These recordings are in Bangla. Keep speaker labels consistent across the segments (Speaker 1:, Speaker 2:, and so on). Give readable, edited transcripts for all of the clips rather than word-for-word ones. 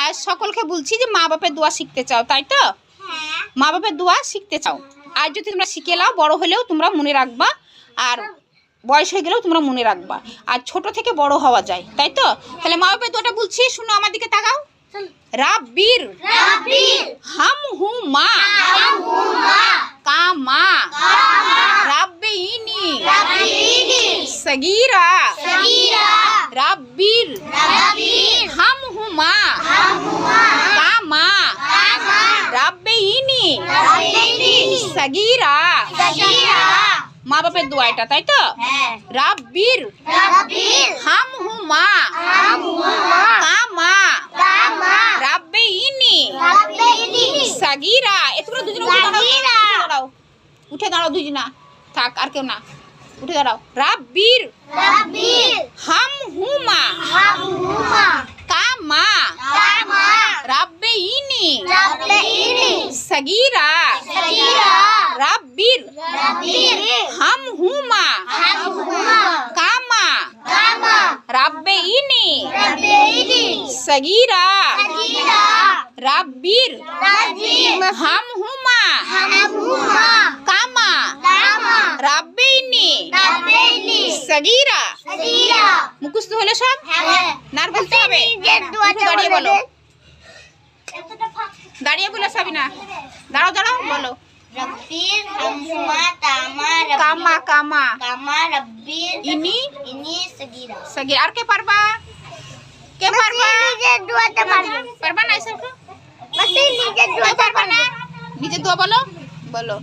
Speaker 1: আজ সকলকে বলছি যে মা বাপের দোয়া শিখতে চাও, তাই তো? মা বাপের দোয়া শিখতে চাও। আর যদি তোমরা শিখে নাও, বড় হলেও তোমরা মনে রাখবা, আর বয়স হয়ে গেলেও তোমরা মনে রাখবা। আর ছোট থেকে বড় হওয়া যায়, তাই তো? তাহলে মা বাপের দোয়াটা বলছি, শুনো, আমার দিকে তাকাও। রাব্বির হাম হু মা কামা রাব্বিনি সগীরা রাব্বির হাম হু মা কামা রাব্বিনি সগীরা। মা বাপের দোয়া এটা, তাই তো? রাব্বির হাম হু মা কামা রাব্বিনি সগীরা। তোমরা দুজনে উঠে দাঁড়াও, দুজনা থাক, আর কেউ না, উঠে দাঁড়াও। রাব্বির হাম হু মা কামা রাব্বিনি সগীরা। রাব্বির হাম হু মা কামা রাব্বিনি সগীরা। রাব্বির হাম হু মা কামা রাব্বিনি সগীরা। মুখস্থ হলো সব? নার বলতে হবে। দাঁড়িয়ে বলো, দাঁড়িয়ে বলো সাবিনা। দাঁড়াও দাঁড়াও, বলো।
Speaker 2: রাব্বির হামহুমা
Speaker 1: কামা কামা
Speaker 2: কামা রাব্বির
Speaker 1: ইনি
Speaker 2: সগীরা।
Speaker 1: সগীরা। আর কে পারবা? কে পারবা?
Speaker 2: নিজে দোয়াতে পারবো।
Speaker 1: পারবা না এসব?
Speaker 2: বাসে নিজে দোয়া
Speaker 1: পারবা না? নিজে দোয়া বলো, বলো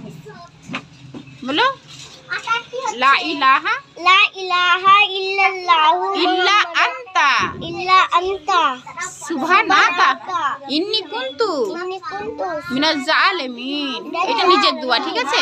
Speaker 1: বলো। লা ইলাহা
Speaker 2: ইল্লাল্লাহু
Speaker 1: ইল্লা আনতা
Speaker 2: আনতা
Speaker 1: সুবহানাকা ইন্নী কুনতু
Speaker 2: ইন্নী কুনতু
Speaker 1: মিনাজ জালিমিন। এটা নিজের দোয়া, ঠিক আছে?